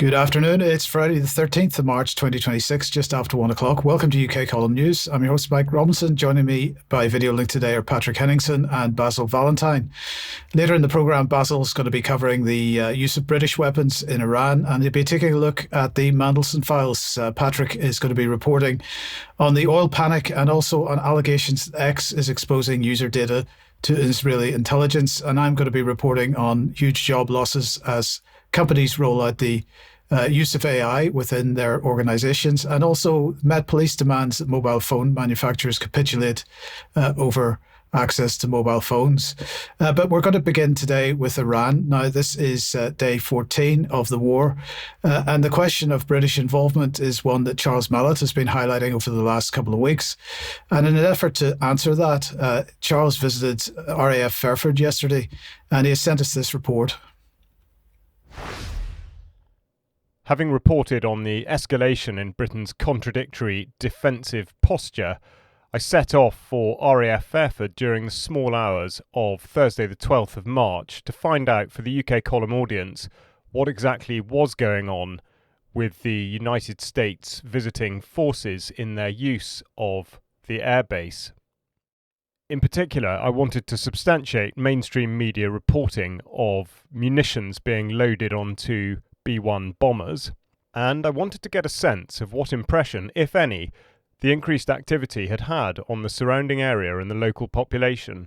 Good afternoon. It's Friday the 13th of March 2026, just after 1 o'clock. Welcome to UK Column News. I'm your host, Mike Robinson. Joining me by video link today are Patrick Henningsen and Basil Valentine. Later in the programme, Basil's going to be covering the use of British weapons in Iran, and he'll be taking a look at the Mandleson files. Patrick is going to be reporting on the oil panic and also on allegations that X is exposing user data to Israeli intelligence. And I'm going to be reporting on huge job losses as companies roll out the use of AI within their organizations, and also Met Police demands that mobile phone manufacturers capitulate over access to mobile phones. But we're going to begin today with Iran. Now, this is day 14 of the war, and the question of British involvement is one that Charles Malet has been highlighting over the last couple of weeks. And in an effort to answer that, Charles visited RAF Fairford yesterday, and he has sent us this report. Having reported on the escalation in Britain's contradictory defensive posture, I set off for RAF Fairford during the small hours of Thursday the 12th of March to find out for the UK column audience what exactly was going on with the United States visiting forces in their use of the airbase. In particular, I wanted to substantiate mainstream media reporting of munitions being loaded onto B-1 bombers, and I wanted to get a sense of what impression, if any, the increased activity had had on the surrounding area and the local population.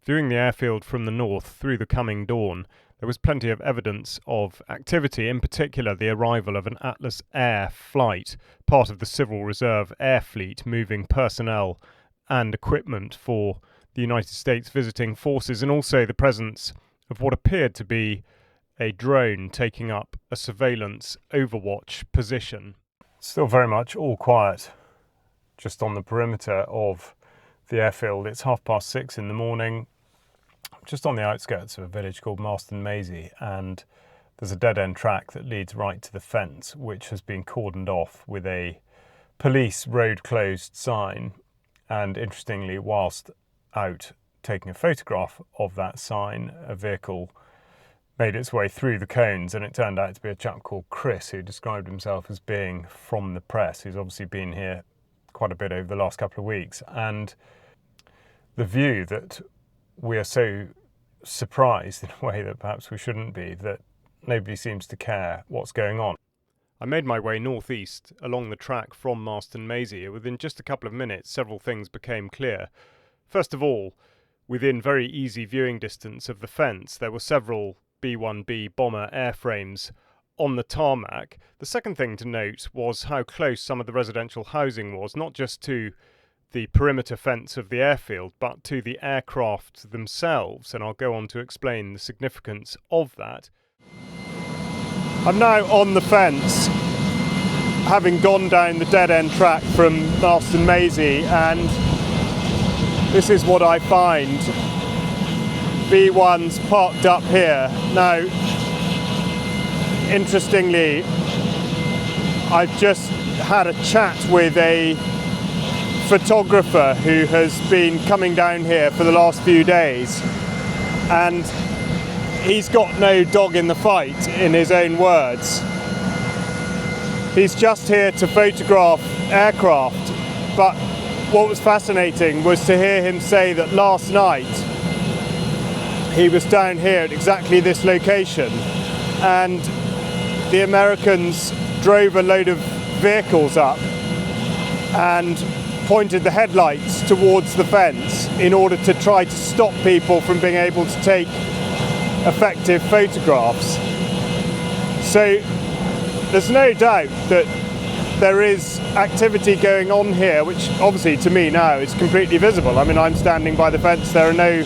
Viewing the airfield from the north through the coming dawn, there was plenty of evidence of activity, in particular the arrival of an Atlas Air flight, part of the Civil Reserve Air Fleet, moving personnel and equipment for the United States visiting forces, and also the presence of what appeared to be a drone taking up a surveillance overwatch position. Still very much all quiet just on the perimeter of the airfield. It's 6:30 in the morning, just on the outskirts of a village called Marston Maisie, and there's a dead-end track that leads right to the fence, which has been cordoned off with a police road closed sign. And interestingly, whilst out taking a photograph of that sign, a vehicle made its way through the cones, and it turned out to be a chap called Chris, who described himself as being from the press, who's obviously been here quite a bit over the last couple of weeks. And the view that we are so surprised in a way that perhaps we shouldn't be, that nobody seems to care what's going on. I made my way northeast along the track from Marston Maisie. Within just a couple of minutes, several things became clear. First of all, within very easy viewing distance of the fence, there were several B-1B bomber airframes on the tarmac. The second thing to note was how close some of the residential housing was, not just to the perimeter fence of the airfield, but to the aircraft themselves, and I'll go on to explain the significance of that. I'm now on the fence, having gone down the dead-end track from Marston Maisie, and this is what I find. B-1's parked up here. Now, interestingly, I've just had a chat with a photographer who has been coming down here for the last few days, and he's got no dog in the fight, in his own words. He's just here to photograph aircraft, but what was fascinating was to hear him say that last night he was down here at exactly this location, and the Americans drove a load of vehicles up and pointed the headlights towards the fence in order to try to stop people from being able to take effective photographs. So there's no doubt that there is activity going on here, which obviously to me now is completely visible. I mean, I'm standing by the fence. There are no,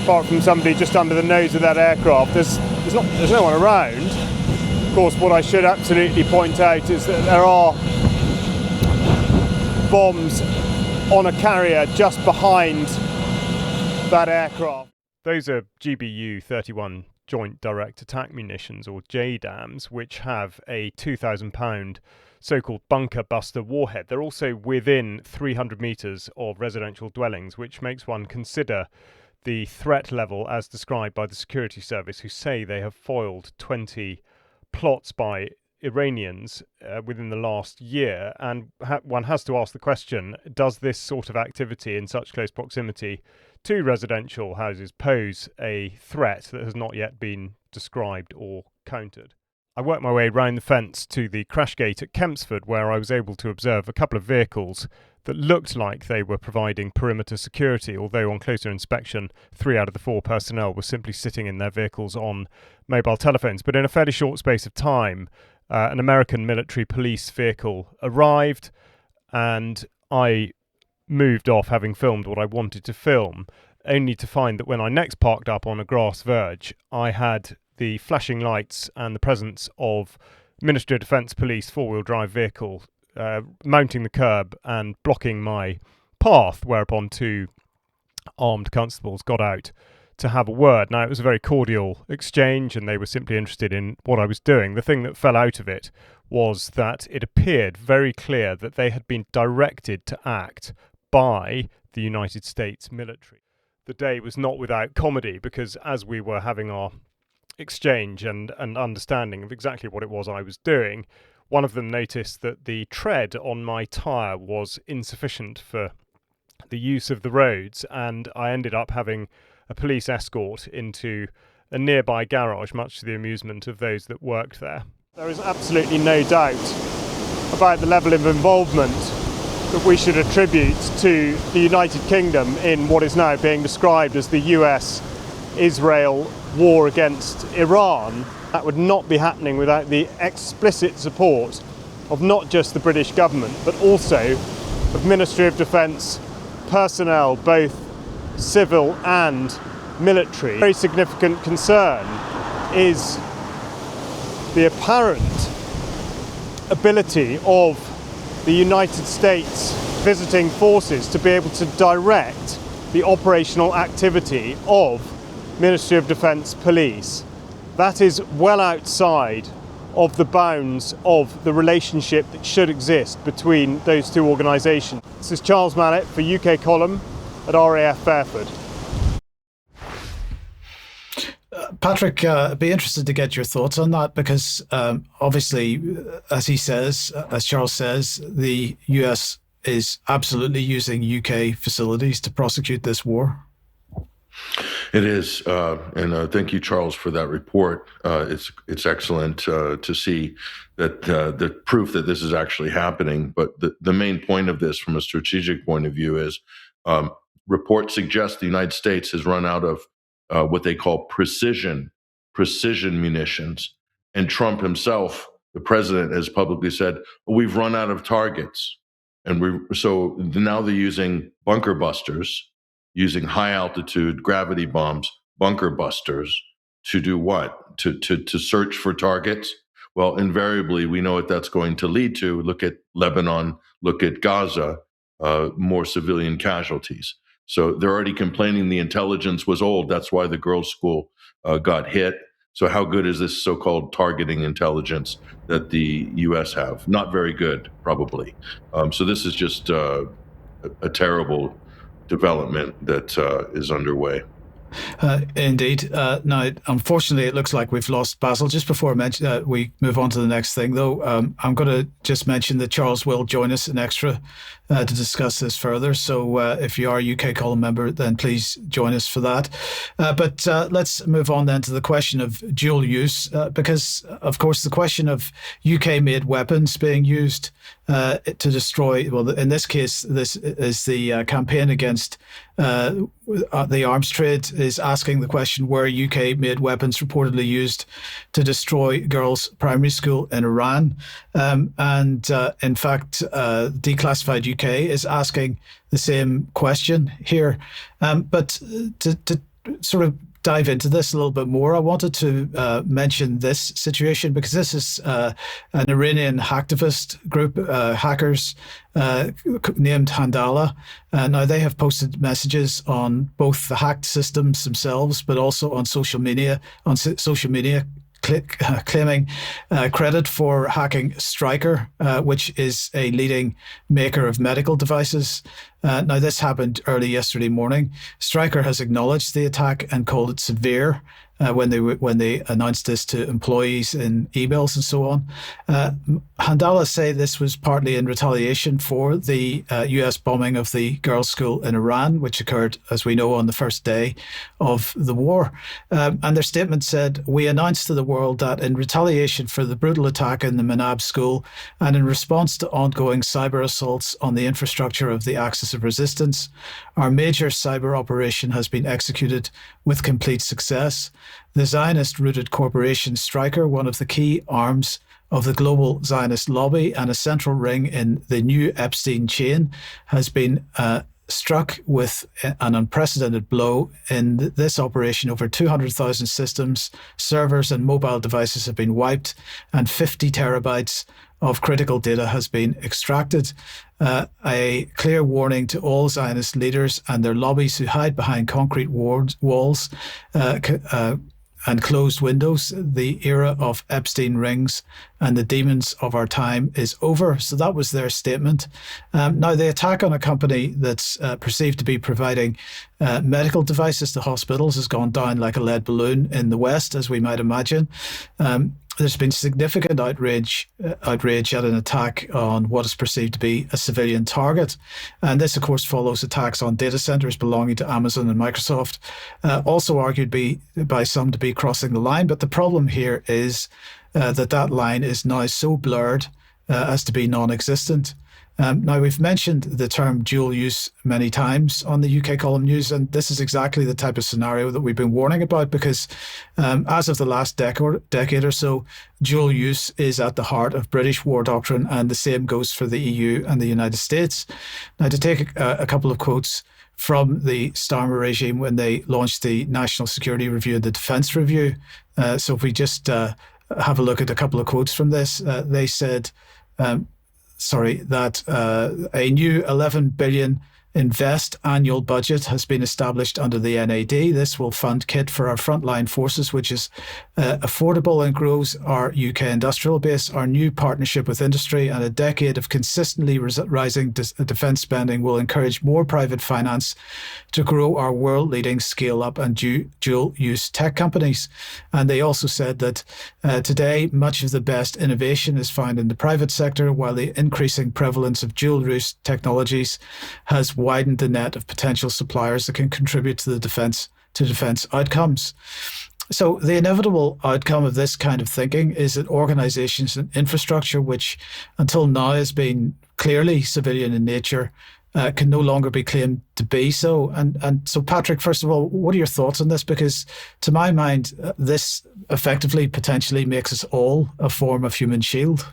apart from somebody just under the nose of that aircraft, there's no one around. Of course, what I should absolutely point out is that there are bombs on a carrier just behind that aircraft. Those are GBU-31 Joint Direct Attack Munitions, or JDAMs, which have a £2,000 so-called bunker buster warhead. They're also within 300 metres of residential dwellings, which makes one consider the threat level as described by the security service, who say they have foiled 20 plots by Iranians within the last year, and one has to ask the question, does this sort of activity in such close proximity to residential houses pose a threat that has not yet been described or countered? I worked my way round the fence to the crash gate at Kempsford, where I was able to observe a couple of vehicles that looked like they were providing perimeter security, although on closer inspection 3 out of the 4 personnel were simply sitting in their vehicles on mobile telephones. But in a fairly short space of time, an American military police vehicle arrived, and I moved off, having filmed what I wanted to film, only to find that when I next parked up on a grass verge, I had the flashing lights and the presence of Ministry of Defence Police 4-wheel drive vehicle mounting the curb and blocking my path, whereupon 2 armed constables got out to have a word. Now, it was a very cordial exchange, and they were simply interested in what I was doing. The thing that fell out of it was that it appeared very clear that they had been directed to act by the United States military. The day was not without comedy, because as we were having our exchange and understanding of exactly what it was I was doing, one of them noticed that the tread on my tyre was insufficient for the use of the roads, and I ended up having a police escort into a nearby garage, much to the amusement of those that worked there. There is absolutely no doubt about the level of involvement that we should attribute to the United Kingdom in what is now being described as the US-Israel war against Iran. That would not be happening without the explicit support of not just the British government, but also of Ministry of Defence personnel, both civil and military. A very significant concern is the apparent ability of the United States visiting forces to be able to direct the operational activity of Ministry of Defence police. That is well outside of the bounds of the relationship that should exist between those two organisations. This is Charles Malet for UK Column at RAF Fairford. Patrick, I'd be interested to get your thoughts on that, because obviously, as Charles says, the US is absolutely using UK facilities to prosecute this war. It is, and thank you, Charles, for that report. It's excellent to see that the proof that this is actually happening. But the main point of this, from a strategic point of view, is reports suggest the United States has run out of what they call precision munitions, and Trump himself, the president, has publicly said, "We've run out of targets," and so now they're using bunker busters, using high altitude gravity bombs, bunker busters, to do what? To search for targets? Well, invariably, we know what that's going to lead to. Look at Lebanon, look at Gaza, more civilian casualties. So they're already complaining the intelligence was old. That's why the girls' school got hit. So how good is this so-called targeting intelligence that the U.S. have? Not very good, probably. So this is just a terrible development that is underway. Indeed. Now, unfortunately, it looks like we've lost Basil. Just before we move on to the next thing, though, I'm going to just mention that Charles will join us in extra to discuss this further. So if you are a UK Column member, then please join us for that. But let's move on then to the question of dual use, because, of course, the question of UK-made weapons being used to destroy, well, in this case, this is the campaign against the arms trade is asking the question, were UK-made weapons reportedly used to destroy girls' primary school in Iran? And in fact, Declassified UK is asking the same question here. But to sort of dive into this a little bit more, I wanted to mention this situation, because this is an Iranian hacktivist group, hackers named Handala. Now, they have posted messages on both the hacked systems themselves, but also on social media, claiming credit for hacking Stryker, which is a leading maker of medical devices. Now, this happened early yesterday morning. Stryker has acknowledged the attack and called it severe when they announced this to employees in emails and so on. Handala say this was partly in retaliation for the US bombing of the girls' school in Iran, which occurred, as we know, on the first day of the war. And their statement said, "We announced to the world that in retaliation for the brutal attack in the Manab school and in response to ongoing cyber assaults on the infrastructure of the Axis of Resistance, our major cyber operation has been executed with complete success. The Zionist-rooted corporation Stryker, one of the key arms of the global Zionist lobby and a central ring in the new Epstein chain, has been struck with an unprecedented blow. In this operation, over 200,000 systems, servers and mobile devices have been wiped and 50 terabytes of critical data has been extracted. A clear warning to all Zionist leaders and their lobbies who hide behind concrete walls and closed windows. The era of Epstein rings and the demons of our time is over." So that was their statement. Now, the attack on a company that's perceived to be providing medical devices to hospitals has gone down like a lead balloon in the West, as we might imagine. There's been significant outrage at an attack on what is perceived to be a civilian target. And this, of course, follows attacks on data centers belonging to Amazon and Microsoft, also argued by some to be crossing the line. But the problem here is that line is now so blurred as to be non-existent. Now, we've mentioned the term dual use many times on the UK Column News, and this is exactly the type of scenario that we've been warning about because as of the last decade or so, dual use is at the heart of British war doctrine, and the same goes for the EU and the United States. Now, to take a couple of quotes from the Starmer regime when they launched the National Security Review and the Defence Review. So if we just have a look at a couple of quotes from this, they said, that a new 11 billion Invest annual budget has been established under the NAD. This will fund kit for our frontline forces, which is affordable and grows our UK industrial base. Our new partnership with industry and a decade of consistently rising defence spending will encourage more private finance to grow our world-leading scale-up and dual-use tech companies. And they also said that today, much of the best innovation is found in the private sector, while the increasing prevalence of dual-use technologies has widened the net of potential suppliers that can contribute to the defence outcomes. So the inevitable outcome of this kind of thinking is that organisations and infrastructure, which until now has been clearly civilian in nature, can no longer be claimed to be so. And so, Patrick, first of all, what are your thoughts on this? Because to my mind, this effectively potentially makes us all a form of human shield.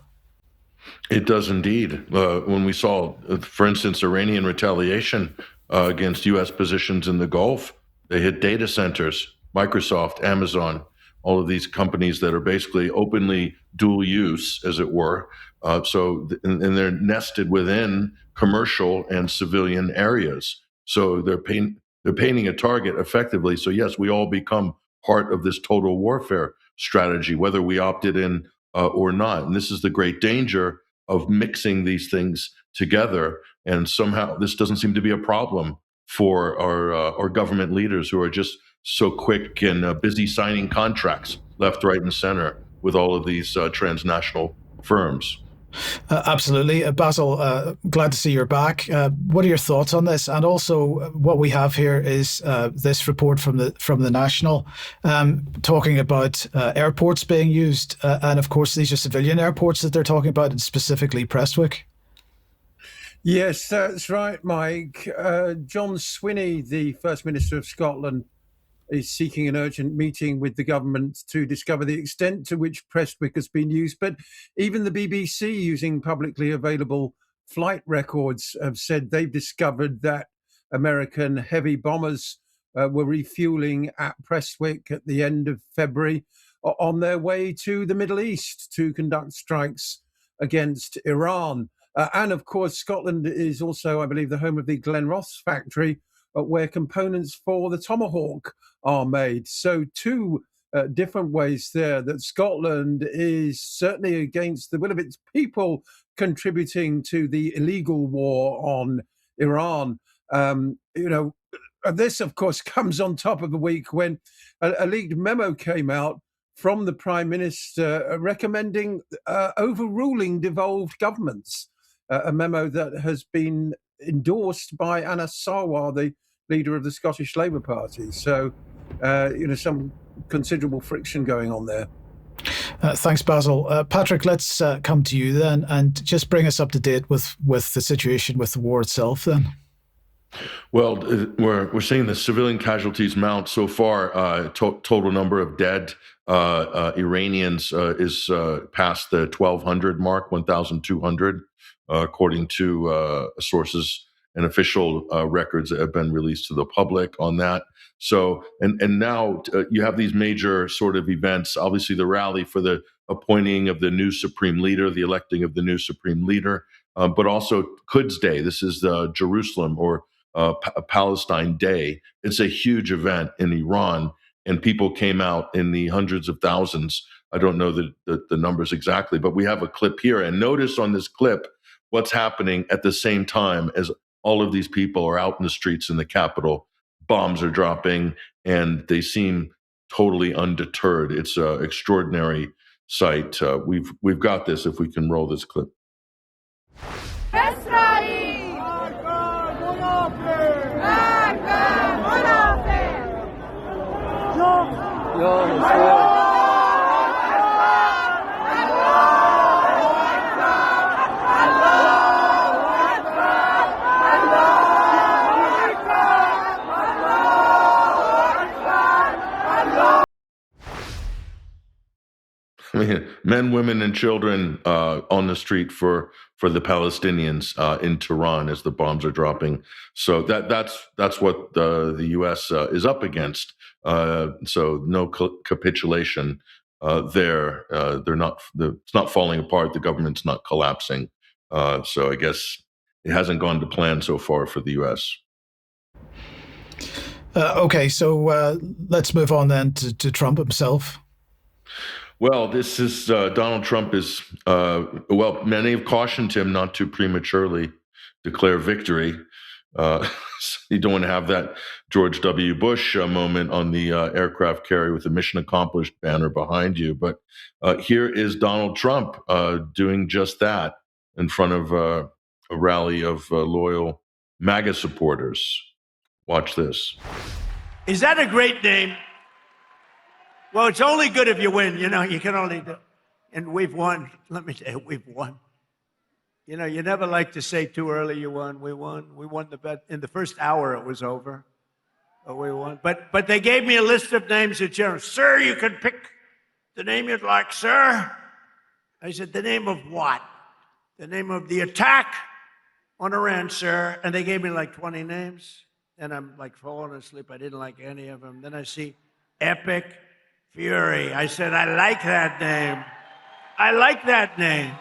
It does indeed. When we saw, for instance, Iranian retaliation against U.S. positions in the Gulf, they hit data centers, Microsoft, Amazon, all of these companies that are basically openly dual use, as it were. And they're nested within commercial and civilian areas. So they're painting a target effectively. So yes, we all become part of this total warfare strategy, whether we opted in or not. And this is the great danger of mixing these things together. And somehow this doesn't seem to be a problem for our government leaders who are just so quick and busy signing contracts left, right, and center with all of these transnational firms. Absolutely. Basil, glad to see you're back. What are your thoughts on this? And also what we have here is this report from the National talking about airports being used. And of course, these are civilian airports that they're talking about, and specifically Prestwick. Yes, that's right, Mike. John Swinney, the First Minister of Scotland, is seeking an urgent meeting with the government to discover the extent to which Prestwick has been used. But even the BBC, using publicly available flight records, have said they've discovered that American heavy bombers were refueling at Prestwick at the end of February on their way to the Middle East to conduct strikes against Iran. And of course, Scotland is also, I believe, the home of the Glenross factory, where components for the Tomahawk are made. So two different ways there that Scotland is certainly against the will of its people contributing to the illegal war on Iran. This, of course, comes on top of a week when a leaked memo came out from the Prime Minister recommending overruling devolved governments, a memo that has been endorsed by Anas Sarwar, the leader of the Scottish Labour Party. So, some considerable friction going on there. Thanks, Basil. Patrick, let's come to you then and just bring us up to date with the situation with the war itself then. Well, we're seeing the civilian casualties mount so far. Total number of dead Iranians is past the 1,200 mark, 1,200, according to sources and official records that have been released to the public on that. So, and now you have these major sort of events. Obviously, the rally for the appointing of the new supreme leader, the electing of the new supreme leader, but also Quds Day. This is the Jerusalem or Palestine Day. It's a huge event in Iran, and people came out in the hundreds of thousands. I don't know the numbers exactly, but we have a clip here. And notice on this clip what's happening at the same time as all of these people are out in the streets in the capital. Bombs are dropping, and they seem totally undeterred. It's an extraordinary sight. We've got this if we can roll this clip. I mean, men, women, and children on the street for the Palestinians in Tehran as the bombs are dropping. So that's what the U.S. is up against. So no capitulation there. It's not falling apart. The government's not collapsing. So I guess it hasn't gone to plan so far for the U.S. Okay, so let's move on then to Trump himself. Well, this is Donald Trump is, many have cautioned him not to prematurely declare victory. You don't want to have that George W. Bush moment on the aircraft carrier with the mission accomplished banner behind you. But here is Donald Trump doing just that in front of a rally of loyal MAGA supporters. Watch this. Is that a great name? Well, it's only good if you win. You can only do. And we've won. Let me tell you, we've won. You never like to say too early you won. We won. We won the bet. In the first hour, it was over. But we won. But they gave me a list of names at general. Sir, you can pick the name you'd like, sir. I said, the name of what? The name of the attack on Iran, sir. And they gave me like 20 names. And I'm like falling asleep. I didn't like any of them. Then I see Epic Fury. I said, I like that name. I like that name.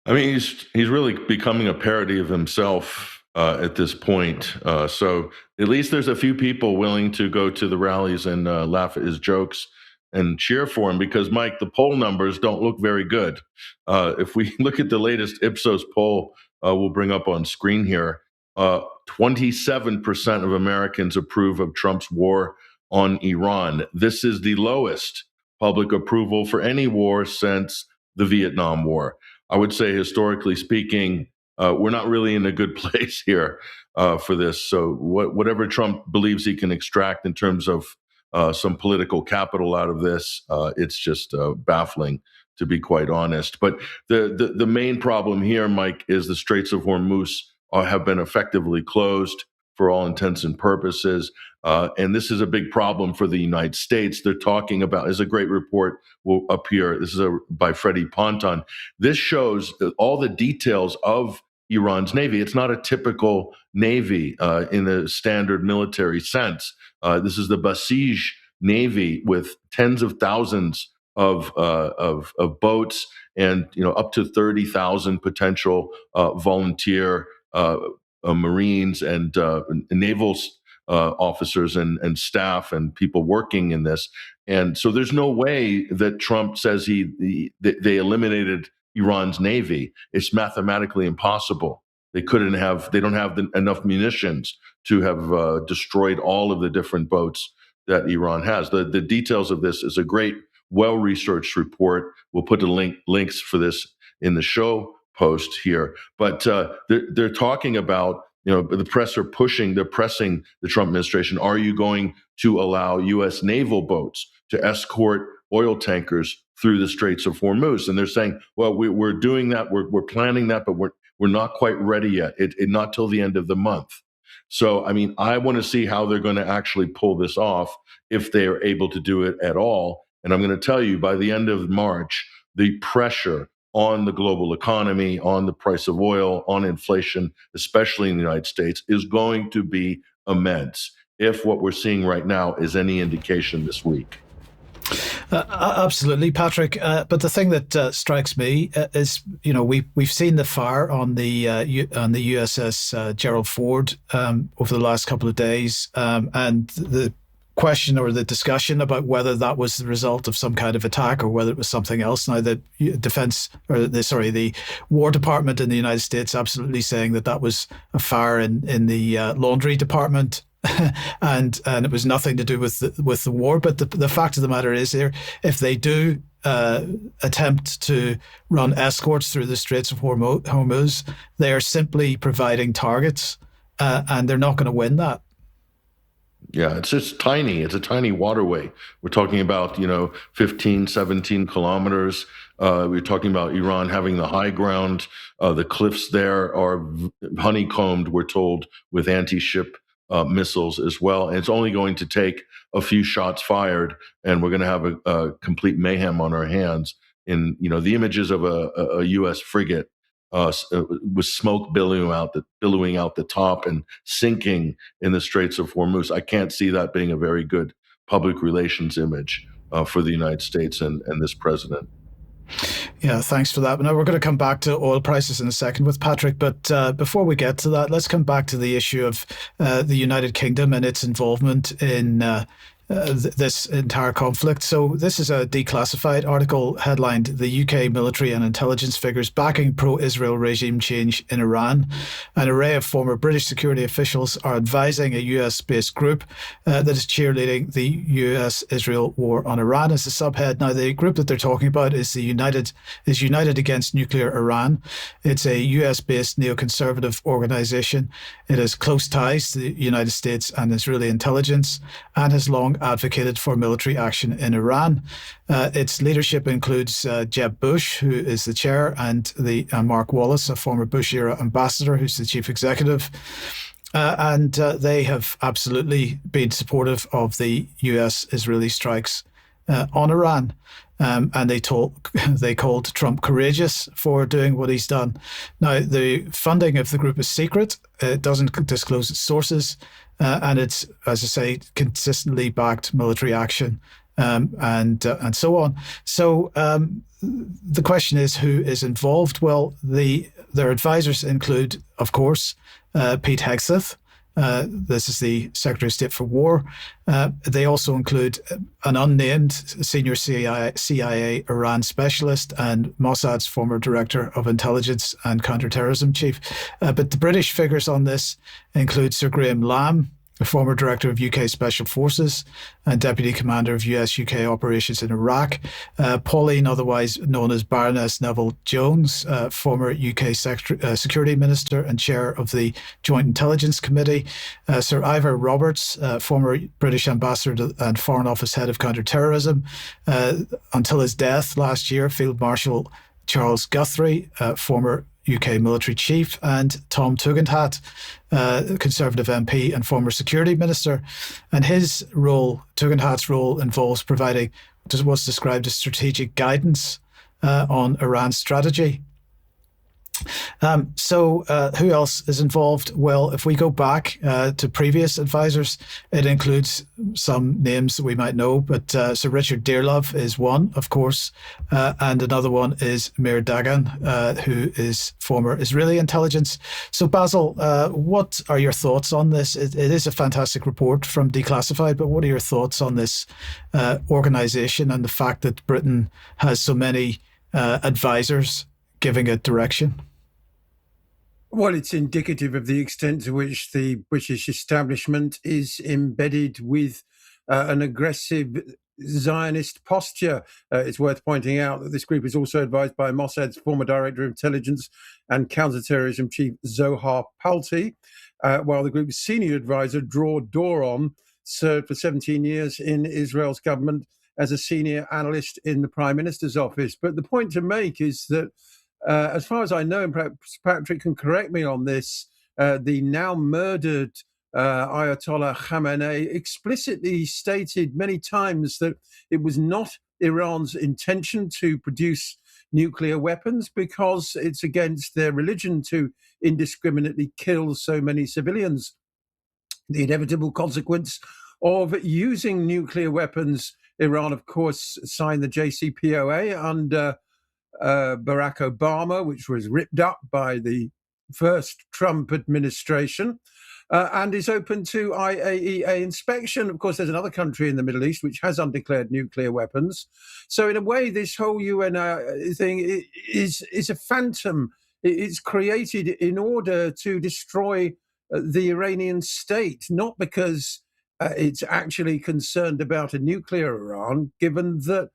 I mean, he's really becoming a parody of himself at this point. So at least there's a few people willing to go to the rallies and laugh at his jokes and cheer for him, because, Mike, the poll numbers don't look very good. If we look at the latest Ipsos poll, we'll bring up on screen here, 27% of Americans approve of Trump's war on Iran. This is the lowest public approval for any war since the Vietnam War. I would say, historically speaking, we're not really in a good place here for this. So whatever Trump believes he can extract in terms of some political capital out of this, it's just baffling, to be quite honest. But the main problem here, Mike, is the Straits of Hormuz have been effectively closed for all intents and purposes. And this is a big problem for the United States. They're talking about, there's a great report up here. This is by Freddie Ponton. This shows all the details of Iran's Navy. It's not a typical Navy in the standard military sense. This is the Basij Navy with tens of thousands of boats and up to 30,000 potential volunteer Marines and naval officers and staff and people working in this. And so there's no way that Trump says they eliminated Iran's navy. It's mathematically impossible. They don't have enough munitions to have destroyed all of the different boats that Iran has. The details of this is a great, well-researched report. We'll put the links for this in the show post here. But they're talking about, the press they're pressing the Trump administration. Are you going to allow U.S. naval boats to escort oil tankers through the Straits of Hormuz? And they're saying, well, we're doing that, we're planning that, but we're not quite ready yet. Not till the end of the month. So, I want to see how they're going to actually pull this off, if they are able to do it at all. And I'm going to tell you, by the end of March, the pressure on the global economy, on the price of oil, on inflation, especially in the United States, is going to be immense, if what we're seeing right now is any indication this week. Absolutely, Patrick. But the thing that strikes me is, we've seen the fire on the USS Gerald Ford over the last couple of days, and the question or the discussion about whether that was the result of some kind of attack or whether it was something else. Now, the the War Department in the United States absolutely saying that was a fire in the laundry department. and it was nothing to do with the war. But the fact of the matter is, if they do attempt to run escorts through the Straits of Hormuz, they are simply providing targets, and they're not going to win that. Yeah, it's just tiny. It's a tiny waterway. We're talking about, 15, 17 kilometers. We're talking about Iran having the high ground. The cliffs there are honeycombed, we're told, with anti-ship missiles as well. And it's only going to take a few shots fired, and we're going to have a complete mayhem on our hands. In, the images of a U.S. frigate with smoke billowing out the top and sinking in the Straits of Hormuz. I can't see that being a very good public relations image for the United States and this president. Yeah, thanks for that. Now, we're going to come back to oil prices in a second with Patrick, but before we get to that, let's come back to the issue of the United Kingdom and its involvement in this entire conflict. So this is a declassified article headlined "The UK Military and Intelligence Figures Backing Pro-Israel Regime Change in Iran." An array of former British security officials are advising a US-based group that is cheerleading the US-Israel war on Iran as the subhead. Now, the group that they're talking about is United Against Nuclear Iran. It's a US-based neoconservative organization. It has close ties to the United States and Israeli intelligence, and has long advocated for military action in Iran. Its leadership includes Jeb Bush, who is the chair, and Mark Wallace, a former Bush-era ambassador, who's the chief executive. And they have absolutely been supportive of the US-Israeli strikes on Iran. And they called Trump courageous for doing what he's done. Now, the funding of the group is secret. It doesn't disclose its sources. And it's, as I say, consistently backed military action, and so on. So the question is, who is involved? Well, their advisors include, of course, Pete Hegseth. This is the Secretary of State for War. They also include an unnamed senior CIA Iran specialist and Mossad's former Director of Intelligence and Counterterrorism Chief. But the British figures on this include Sir Graham Lamb, the former Director of UK Special Forces and Deputy Commander of US-UK operations in Iraq. Pauline, otherwise known as Baroness Neville Jones, former UK Security Minister and Chair of the Joint Intelligence Committee. Sir Ivor Roberts, former British Ambassador and Foreign Office Head of Counterterrorism. Until his death last year, Field Marshal Charles Guthrie, former UK military chief, and Tom Tugendhat, Conservative MP and former security minister. And Tugendhat's role involves providing what's described as strategic guidance on Iran's strategy. So who else is involved? Well, if we go back to previous advisors, it includes some names that we might know, but Sir Richard Dearlove is one, of course, and another one is Meir Dagan, who is former Israeli intelligence. So Basil, what are your thoughts on this? It is a fantastic report from Declassified, but what are your thoughts on this organisation and the fact that Britain has so many advisors giving it direction? Well, it's indicative of the extent to which the British establishment is embedded with an aggressive Zionist posture. It's worth pointing out that this group is also advised by Mossad's former Director of Intelligence and Counterterrorism Chief Zohar Palti, while the group's senior advisor, Dror Doron, served for 17 years in Israel's government as a senior analyst in the Prime Minister's office. But the point to make is that as far as I know, and perhaps Patrick can correct me on this, the now murdered Ayatollah Khamenei explicitly stated many times that it was not Iran's intention to produce nuclear weapons because it's against their religion to indiscriminately kill so many civilians. The inevitable consequence of using nuclear weapons, Iran, of course, signed the JCPOA under Barack Obama, which was ripped up by the first Trump administration, and is open to IAEA inspection. Of course, there's another country in the Middle East which has undeclared nuclear weapons. So in a way, this whole UANI thing is a phantom. It's created in order to destroy the Iranian state, not because it's actually concerned about a nuclear Iran, given that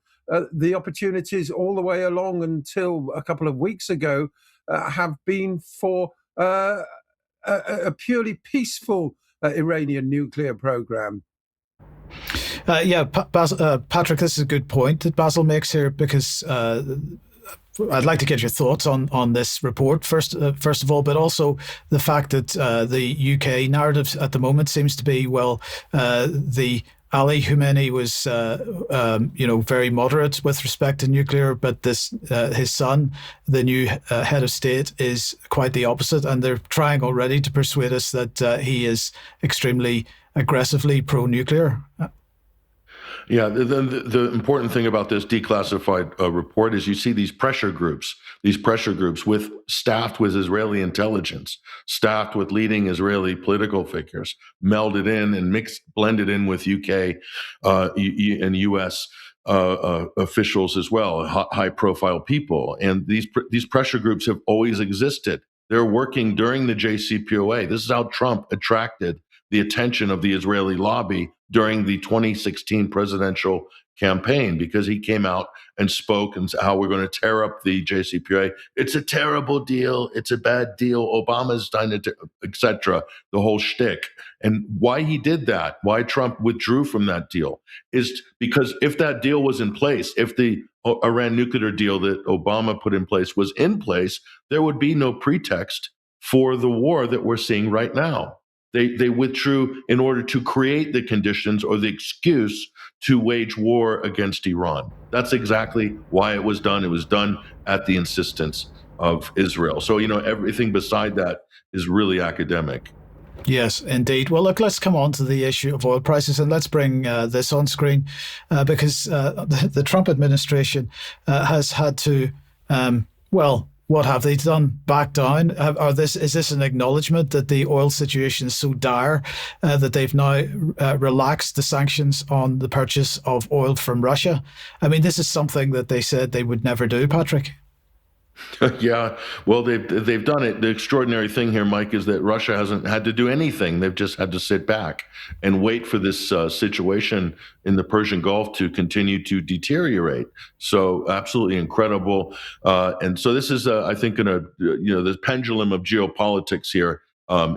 the opportunities all the way along until a couple of weeks ago have been for a purely peaceful Iranian nuclear program. Patrick, this is a good point that Basil makes here, because I'd like to get your thoughts on this report first of all, but also the fact that the UK narrative at the moment seems to be, the Ali Khamenei was, very moderate with respect to nuclear, but his son, the new head of state, is quite the opposite, and they're trying already to persuade us that he is extremely aggressively pro-nuclear. Yeah, the important thing about this declassified report is you see these pressure groups staffed with Israeli intelligence, staffed with leading Israeli political figures, melded in and blended in with UK and US officials as well, high-profile people. And these pressure groups have always existed. They're working during the JCPOA. This is how Trump attracted the attention of the Israeli lobby during the 2016 presidential campaign, because he came out and spoke and how we're going to tear up the JCPOA. It's a terrible deal. It's a bad deal. Obama's done it, etc. The whole shtick. And why he did that, why Trump withdrew from that deal, is because if that deal was in place, if the Iran nuclear deal that Obama put in place was in place, there would be no pretext for the war that we're seeing right now. They withdrew in order to create the conditions or the excuse to wage war against Iran. That's exactly why it was done. It was done at the insistence of Israel. So, everything beside that is really academic. Yes, indeed. Well, look, let's come on to the issue of oil prices, and let's bring this on screen because the Trump administration has had to, what have they done? Back down? Is this an acknowledgement that the oil situation is so dire that they've now relaxed the sanctions on the purchase of oil from Russia? I mean, this is something that they said they would never do, Patrick. Yeah, well, they've done it. The extraordinary thing here, Mike, is that Russia hasn't had to do anything. They've just had to sit back and wait for this situation in the Persian Gulf to continue to deteriorate. So absolutely incredible. And so this is, I think, the pendulum of geopolitics here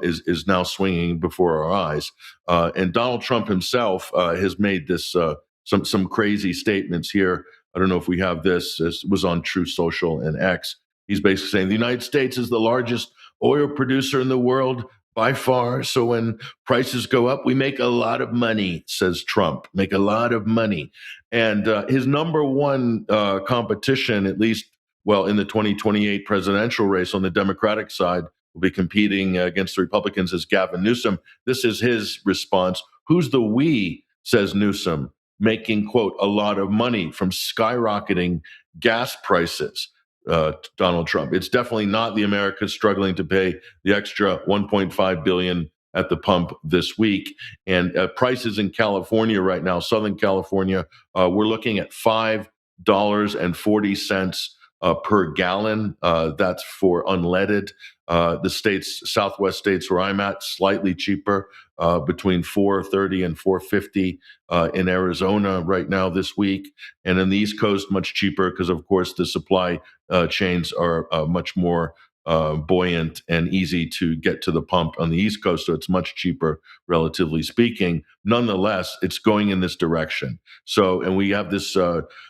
is now swinging before our eyes. And Donald Trump himself has made this some crazy statements here. I don't know if we have this. This was on Truth Social and X. He's basically saying the United States is the largest oil producer in the world by far. So when prices go up, we make a lot of money, says Trump, make a lot of money. And his number one competition, at least, in the 2028 presidential race on the Democratic side, will be competing against the Republicans, is Gavin Newsom. This is his response. Who's the we, says Newsom, making, quote, a lot of money from skyrocketing gas prices, Donald Trump. It's definitely not the Americans struggling to pay the extra $1.5 billion at the pump this week. And prices in California right now, Southern California, we're looking at $5.40 per gallon. That's for unleaded. The Southwest states where I'm at, slightly cheaper, between $4.30 and $4.50 in Arizona right now this week. And in the East Coast, much cheaper because, of course, the supply chains are much more buoyant and easy to get to the pump on the East Coast, so it's much cheaper, relatively speaking. Nonetheless, it's going in this direction. So, and we have this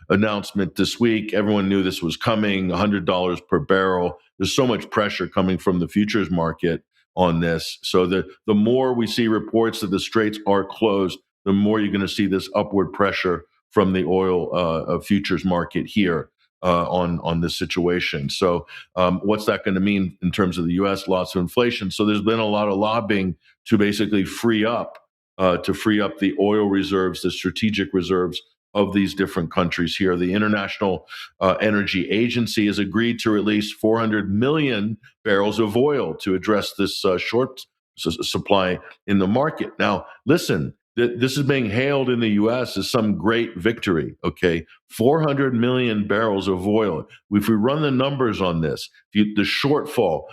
announcement this week. Everyone knew this was coming, $100 per barrel. There's so much pressure coming from the futures market on this. So the more we see reports that the straits are closed, the more you're going to see this upward pressure from the oil futures market here. On this situation. So what's that going to mean in terms of the U.S. loss of inflation? So there's been a lot of lobbying to basically free up the oil reserves, the strategic reserves of these different countries here. The International Energy Agency has agreed to release 400 million barrels of oil to address this short supply in the market. Now, listen, this is being hailed in the U.S. as some great victory, okay? 400 million barrels of oil. If we run the numbers on this, the shortfall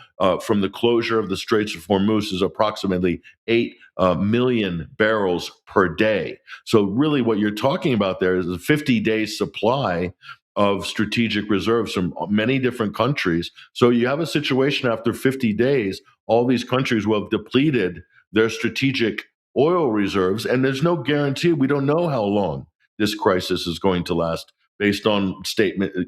from the closure of the Straits of Hormuz is approximately 8 million barrels per day. So really what you're talking about there is a 50-day supply of strategic reserves from many different countries. So you have a situation after 50 days, all these countries will have depleted their strategic oil reserves, and there's no guarantee. We don't know how long this crisis is going to last, based on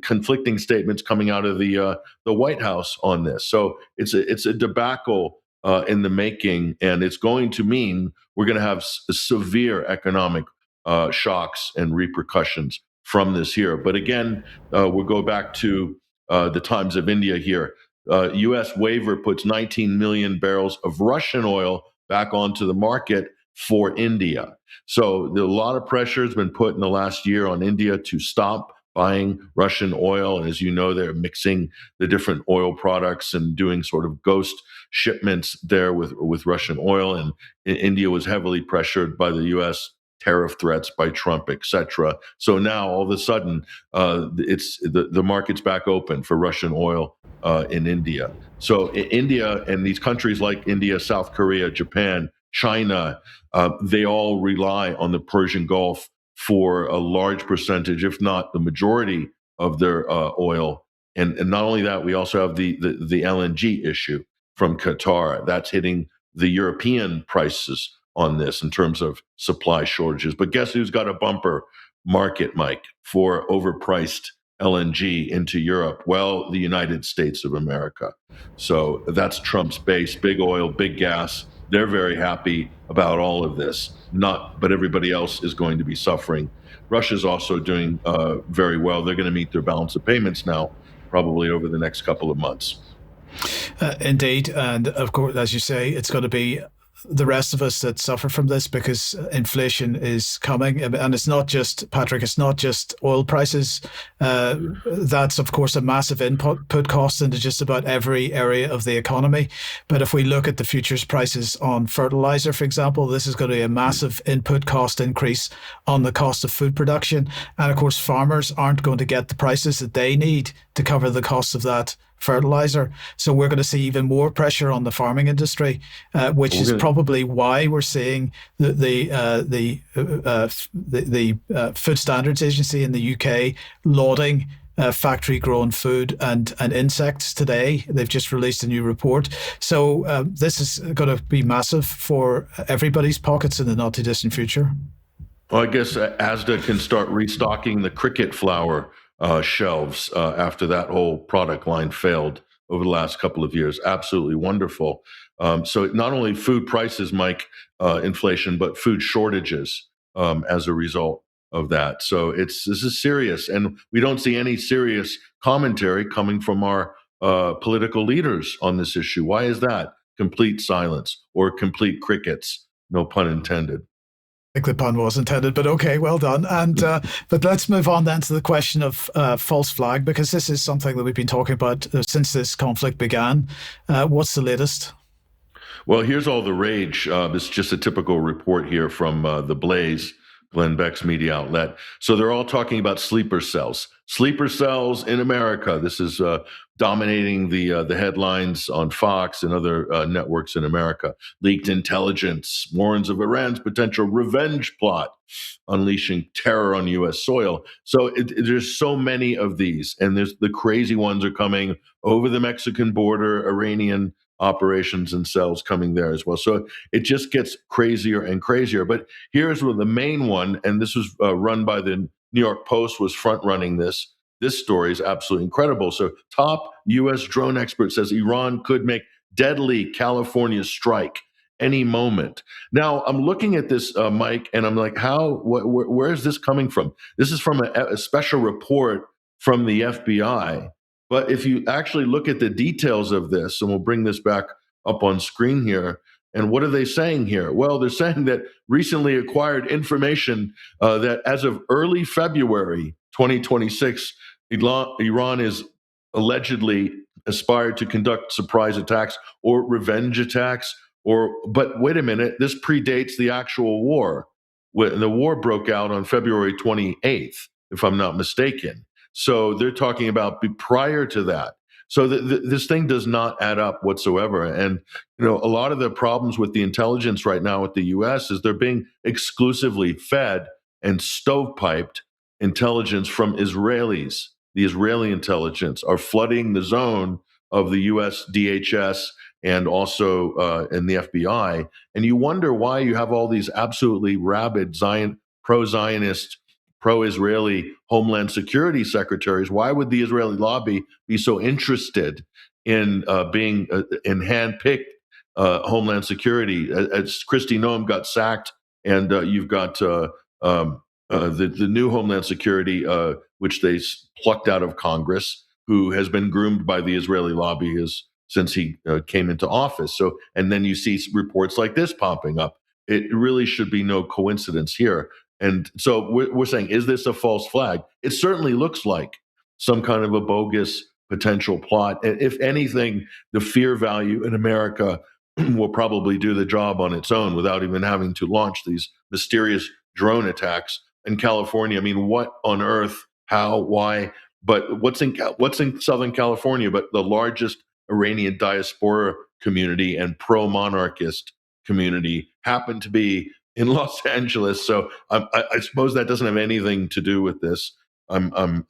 conflicting statements coming out of the White House on this. So it's a debacle in the making, and it's going to mean we're going to have severe economic shocks and repercussions from this here. But again, we'll go back to the Times of India here. U.S. waiver puts 19 million barrels of Russian oil back onto the market for India. So a lot of pressure has been put in the last year on India to stop buying Russian oil. And as you know, they're mixing the different oil products and doing sort of ghost shipments there with Russian oil. And India was heavily pressured by the U.S. tariff threats by Trump, et cetera. So now all of a sudden, it's the market's back open for Russian oil in India. So India and these countries like India, South Korea, Japan, China, they all rely on the Persian Gulf for a large percentage, if not the majority, of their oil. And not only that, we also have the LNG issue from Qatar. That's hitting the European prices on this in terms of supply shortages. But guess who's got a bumper market, Mike, for overpriced LNG into Europe? Well, the United States of America. So that's Trump's base, big oil, big gas. They're very happy about all of this, but everybody else is going to be suffering. Russia's also doing very well. They're going to meet their balance of payments now, probably over the next couple of months. Indeed. And of course, as you say, it's going to be the rest of us that suffer from this, because inflation is coming. And it's not just, Patrick, it's not just oil prices. That's, of course, a massive input cost into just about every area of the economy. But if we look at the futures prices on fertilizer, for example, this is going to be a massive input cost increase on the cost of food production. And of course, farmers aren't going to get the prices that they need to cover the cost of that fertilizer. So we're going to see even more pressure on the farming industry, which is probably why we're seeing the Food Standards Agency in the UK lauding factory-grown food and insects today. They've just released a new report. So this is going to be massive for everybody's pockets in the not-too-distant future. Well, I guess ASDA can start restocking the cricket flour shelves after that whole product line failed over the last couple of years. Absolutely wonderful. So not only food prices, Mike, inflation, but food shortages as a result of that. So this is serious, and we don't see any serious commentary coming from our political leaders on this issue. Why is that? Complete silence, or complete crickets, no pun intended. I think the pun was intended, but okay, well done. And but let's move on then to the question of false flag, because this is something that we've been talking about since this conflict began. What's the latest? Well, here's all the rage. This is just a typical report here from The Blaze, Glenn Beck's media outlet. So they're all talking about sleeper cells. Sleeper cells in America. This is dominating the headlines on Fox and other networks in America. Leaked intelligence warns of Iran's potential revenge plot, unleashing terror on U.S. soil. So there's so many of these, and there's the crazy ones are coming over the Mexican border, Iranian operations and cells coming there as well. So it just gets crazier and crazier. But here's where the main one, and this was run by the New York Post, was front running this. This story is absolutely incredible. So top U.S. drone expert says Iran could make deadly California strike any moment. Now I'm looking at this, Mike, and I'm like, where is this coming from? This is from a special report from the FBI. But if you actually look at the details of this, and we'll bring this back up on screen here, and what are they saying here? Well, they're saying that recently acquired information that as of early February 2026, Iran is allegedly aspired to conduct surprise attacks or revenge attacks. But wait a minute, this predates the actual war. The war broke out on February 28th, if I'm not mistaken. So they're talking about prior to that. So this thing does not add up whatsoever. And a lot of the problems with the intelligence right now with the U.S. is they're being exclusively fed and stovepiped intelligence from Israelis. The Israeli intelligence are flooding the zone of the U.S. DHS and also in the FBI. And you wonder why you have all these absolutely rabid pro-Zionist, pro-Israeli Homeland Security secretaries. Why would the Israeli lobby be so interested in being in hand-picked Homeland Security? As Kristi Noem got sacked, and you've got the new Homeland Security, which they plucked out of Congress, who has been groomed by the Israeli lobby since he came into office. So, and then you see reports like this popping up. It really should be no coincidence here. And so we're saying, is this a false flag? It certainly looks like some kind of a bogus potential plot. And if anything, the fear value in America will probably do the job on its own without even having to launch these mysterious drone attacks in California. I mean, what on earth, how, why? But what's in Southern California but the largest Iranian diaspora community and pro-monarchist community happened to be in Los Angeles. So I suppose that doesn't have anything to do with this. I'm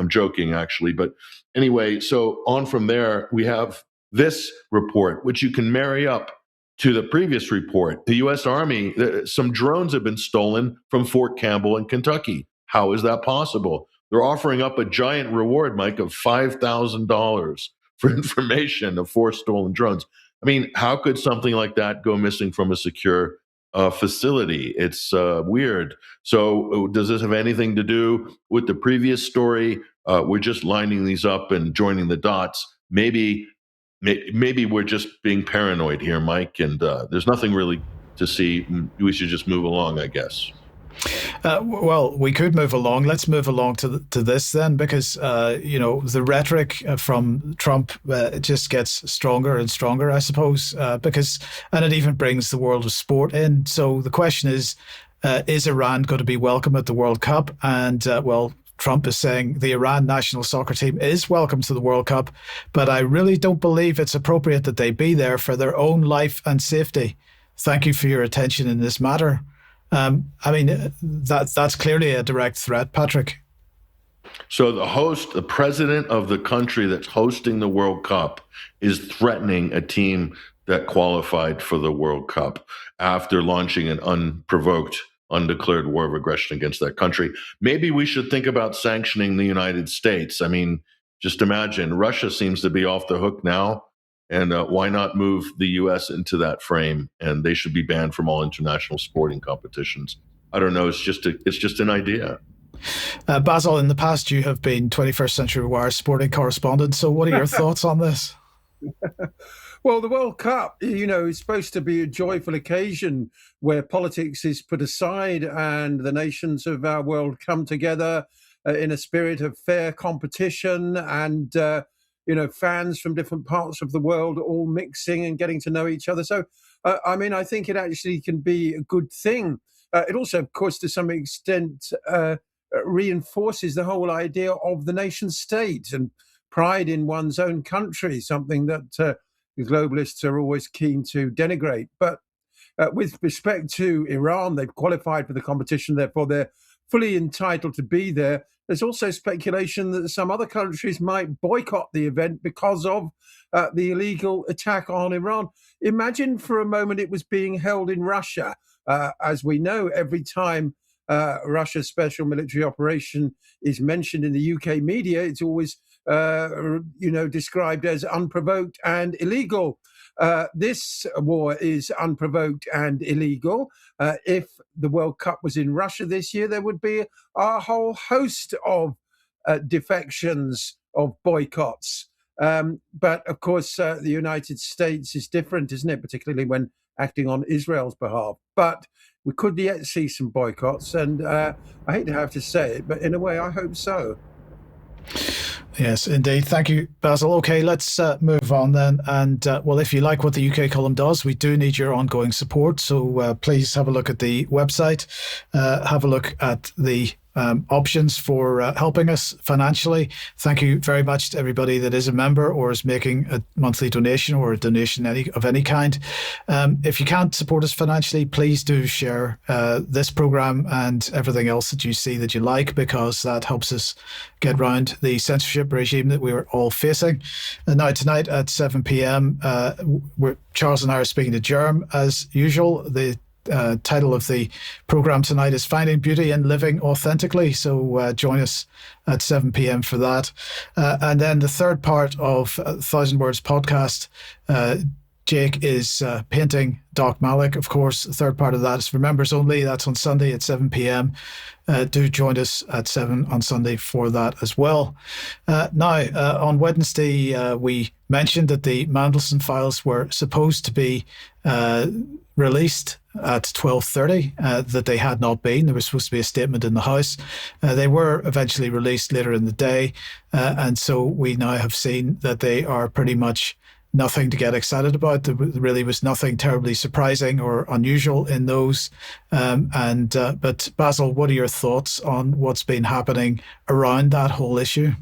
joking actually, but anyway. So on from there, we have this report, which you can marry up to the previous report. The U.S. Army, some drones have been stolen from Fort Campbell in Kentucky. How is that possible? They're offering up a giant reward, Mike, of $5,000 for information of 4 stolen drones. I mean, how could something like that go missing from a secure facility? It's weird. So does this have anything to do with the previous story? We're just lining these up and joining the dots. Maybe we're just being paranoid here, Mike, and there's nothing really to see. We should just move along, I guess. Well, we could move along. Let's move along to this then, because the rhetoric from Trump just gets stronger and stronger, I suppose, and it even brings the world of sport in. So the question is Iran going to be welcome at the World Cup? And Trump is saying the Iran national soccer team is welcome to the World Cup, but I really don't believe it's appropriate that they be there for their own life and safety. Thank you for your attention in this matter. That's clearly a direct threat, Patrick. So the president of the country that's hosting the World Cup is threatening a team that qualified for the World Cup after launching an unprovoked, undeclared war of aggression against that country. Maybe we should think about sanctioning the United States. I mean, just imagine, Russia seems to be off the hook now. And why not move the U.S. into that frame? And they should be banned from all international sporting competitions. I don't know. It's just an idea. Basil, in the past, you have been 21st Century Wire sporting correspondent. So what are your thoughts on this? Well, the World Cup, is supposed to be a joyful occasion where politics is put aside and the nations of our world come together in a spirit of fair competition and fans from different parts of the world all mixing and getting to know each other. So, I think it actually can be a good thing. It also, of course, to some extent, reinforces the whole idea of the nation state and pride in one's own country, something that the globalists are always keen to denigrate. But with respect to Iran, they've qualified for the competition, therefore they're fully entitled to be there. There's also speculation that some other countries might boycott the event because of the illegal attack on Iran. Imagine for a moment it was being held in Russia. As we know, every time Russia's special military operation is mentioned in the UK media, it's always described as unprovoked and illegal. This war is unprovoked and illegal. If the World Cup was in Russia this year, there would be a whole host of defections, of boycotts. But of course, the United States is different, isn't it? Particularly when acting on Israel's behalf. But we could yet see some boycotts. And I hate to have to say it, but in a way, I hope so. Yes, indeed. Thank you, Basil. Okay, let's move on then. And well, if you like what the UK column does, we do need your ongoing support. So please have a look at the website, have a look at the options for helping us financially. Thank you very much to everybody that is a member or is making a monthly donation or a donation of any kind. If you can't support us financially, please do share this program and everything else that you see that you like, because that helps us get round the censorship regime that we're all facing. And now tonight at 7 p.m, Charles and I are speaking to Jerm as usual. The title of the program tonight is Finding Beauty in Living Authentically. So join us at 7 p.m. for that. And then the third part of 1,000 Words podcast, Jake is painting Doc Malik, of course. The third part of that is for members only. That's on Sunday at 7 p.m. Do join us at 7 on Sunday for that as well. Now, on Wednesday, we mentioned that the Mandleson files were supposed to be released at 12:30, that they had not been. There was supposed to be a statement in the House. They were eventually released later in the day. And so we now have seen that they are pretty much nothing to get excited about. There really was nothing terribly surprising or unusual in those. But Basil, what are your thoughts on what's been happening around that whole issue?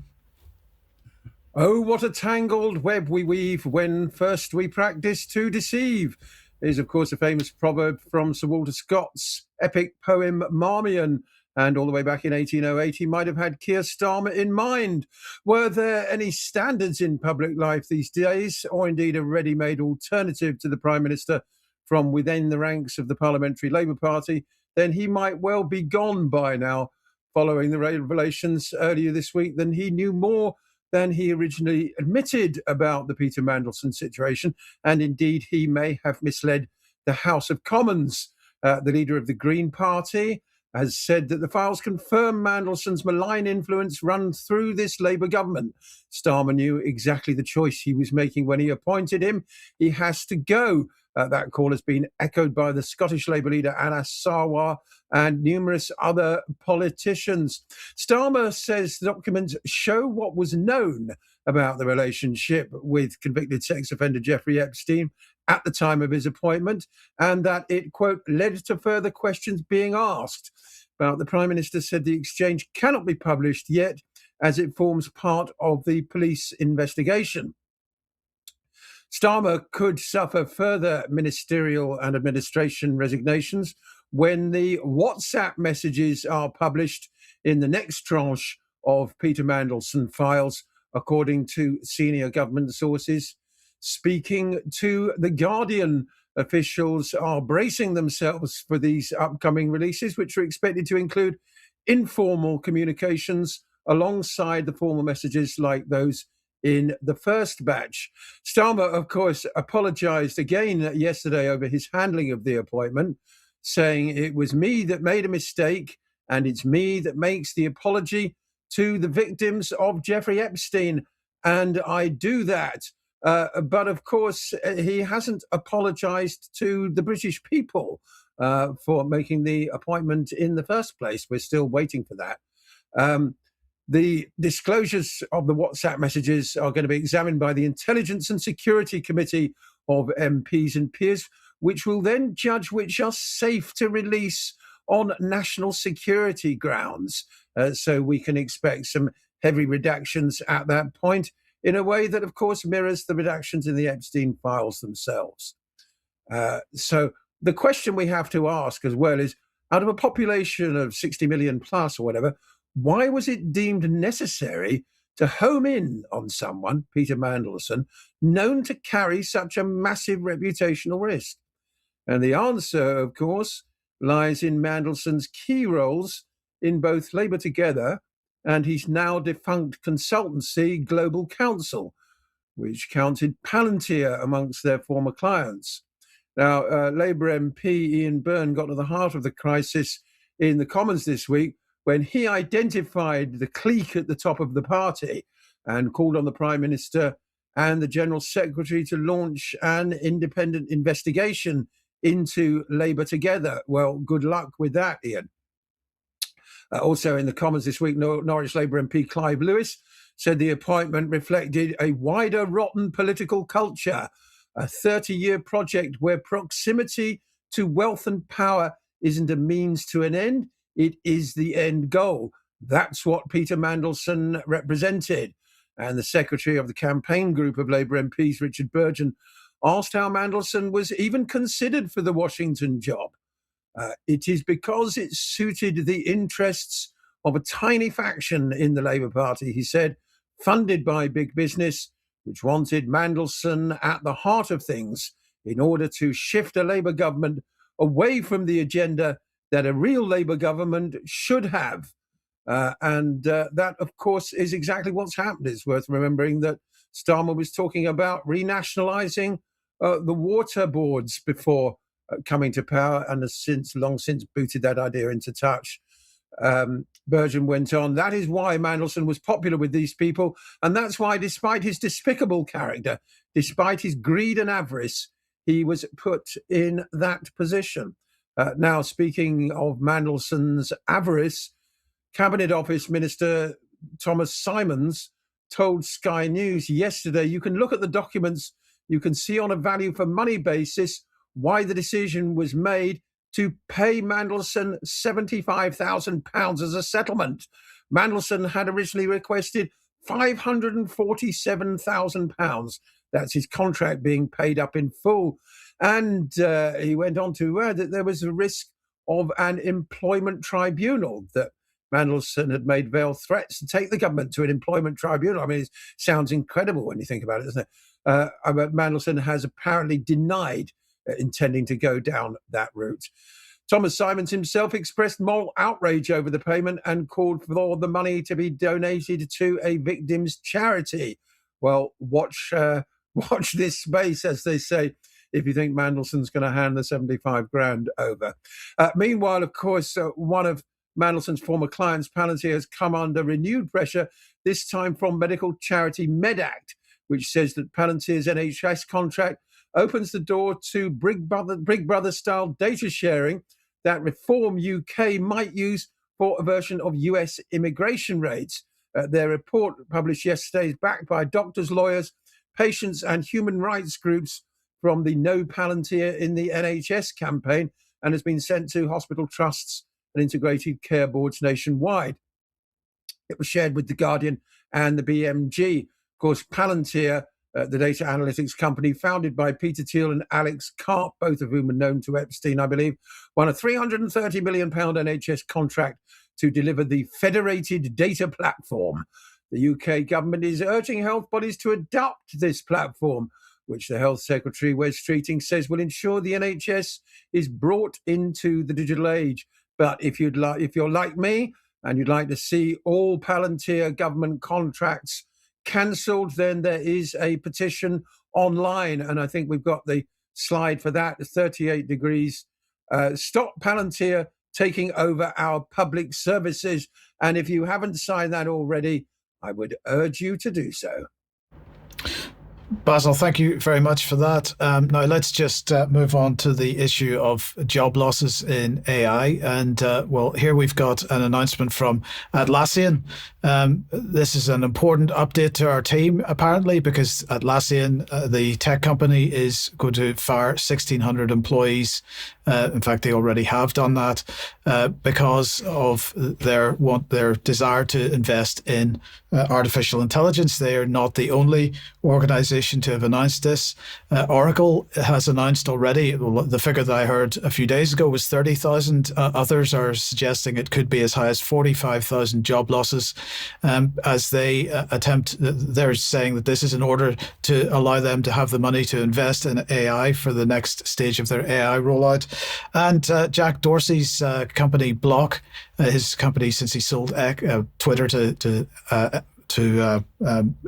Oh, what a tangled web we weave when first we practice to deceive is, of course, a famous proverb from Sir Walter Scott's epic poem Marmion. And all the way back in 1808, he might have had Keir Starmer in mind. Were there any standards in public life these days, or indeed a ready-made alternative to the Prime Minister from within the ranks of the Parliamentary Labour Party, then he might well be gone by now. Following the revelations earlier this week, then he knew more than he originally admitted about the Peter Mandleson situation, and indeed he may have misled the House of Commons. The leader of the Green Party has said that the files confirm Mandelson's malign influence run through this Labour government. Starmer knew exactly the choice he was making when he appointed him. He has to go. That call has been echoed by the Scottish Labour leader Anna Sarwar and numerous other politicians. Starmer says the documents show what was known about the relationship with convicted sex offender Jeffrey Epstein at the time of his appointment, and that it, quote, led to further questions being asked. But the Prime Minister said the exchange cannot be published yet, as it forms part of the police investigation. Starmer could suffer further ministerial and administration resignations when the WhatsApp messages are published in the next tranche of Peter Mandelson files, according to senior government sources. Speaking to The Guardian, officials are bracing themselves for these upcoming releases, which are expected to include informal communications alongside the formal messages like those in the first batch. Starmer, of course, apologised again yesterday over his handling of the appointment, saying it was me that made a mistake and it's me that makes the apology to the victims of Jeffrey Epstein, and I do that. But of course, he hasn't apologised to the British people for making the appointment in the first place. We're still waiting for that. The disclosures of the WhatsApp messages are going to be examined by the Intelligence and Security Committee of MPs and peers, which will then judge which are safe to release on national security grounds. So we can expect some heavy redactions at that point in a way that, of course, mirrors the redactions in the Epstein files themselves. So the question we have to ask as well is, out of a population of 60 million plus or whatever, why was it deemed necessary to home in on someone, Peter Mandleson, known to carry such a massive reputational risk? And the answer, of course, lies in Mandelson's key roles in both Labour Together and his now defunct consultancy, Global Counsel, which counted Palantir amongst their former clients. Now, Labour MP Ian Byrne got to the heart of the crisis in the Commons this week when he identified the clique at the top of the party and called on the Prime Minister and the General Secretary to launch an independent investigation into Labour Together. Well, good luck with that, Ian. Also in the Commons this week, Norwich Labour MP Clive Lewis said the appointment reflected a wider rotten political culture, a 30-year project where proximity to wealth and power isn't a means to an end, it is the end goal. That's what Peter Mandleson represented. And the secretary of the campaign group of Labour MPs, Richard Burgon, asked how Mandleson was even considered for the Washington job. It is because it suited the interests of a tiny faction in the Labour Party, he said, funded by big business, which wanted Mandleson at the heart of things in order to shift a Labour government away from the agenda that a real Labour government should have. And that, of course, is exactly what's happened. It's worth remembering that Starmer was talking about renationalising the water boards before coming to power, and has long since booted that idea into touch. Burgon went on, that is why Mandleson was popular with these people, and that's why, despite his despicable character, despite his greed and avarice, he was put in that position. Now, speaking of Mandelson's avarice, Cabinet Office Minister Thomas Simons told Sky News yesterday, you can look at the documents, you can see on a value for money basis why the decision was made to pay Mandleson £75,000 as a settlement. Mandleson had originally requested £547,000. That's his contract being paid up in full. And he went on to add that there was a risk of an employment tribunal, that Mandleson had made veiled threats to take the government to an employment tribunal. I mean, it sounds incredible when you think about it, doesn't it? Mandleson has apparently denied intending to go down that route. Thomas Simons himself expressed moral outrage over the payment and called for the money to be donated to a victims' charity. Well, watch this space, as they say, if you think Mandelson's going to hand the 75 grand over. Meanwhile, of course, one of Mandelson's former clients, Palantir, has come under renewed pressure, this time from medical charity MedAct, which says that Palantir's NHS contract opens the door to Big Brother-style data sharing that Reform UK might use for a version of US immigration raids. Their report, published yesterday, is backed by doctors, lawyers, patients and human rights groups from the No Palantir in the NHS campaign, and has been sent to hospital trusts and integrated care boards nationwide. It was shared with The Guardian and the BMG. Of course, Palantir, the data analytics company founded by Peter Thiel and Alex Karp, both of whom are known to Epstein, I believe, won a £330 million NHS contract to deliver the Federated Data Platform. The UK government is urging health bodies to adopt this platform, which the Health Secretary, Wes Streeting, says will ensure the NHS is brought into the digital age. But if you're like me and you'd like to see all Palantir government contracts cancelled, then there is a petition online, and I think we've got the slide for that. 38 degrees. Stop Palantir taking over our public services. And if you haven't signed that already, I would urge you to do so. Basil, thank you very much for that. Now, let's just move on to the issue of job losses in AI. And well, here we've got an announcement from Atlassian. This is an important update to our team, apparently, because Atlassian, the tech company, is going to fire 1,600 employees. In fact, they already have done that because of their desire to invest in artificial intelligence. They are not the only organization to have announced this. Oracle has announced already, the figure that I heard a few days ago was 30,000. Others are suggesting it could be as high as 45,000 job losses as they they're saying that this is in order to allow them to have the money to invest in AI for the next stage of their AI rollout. And Jack Dorsey's company Block, his company since he sold Twitter to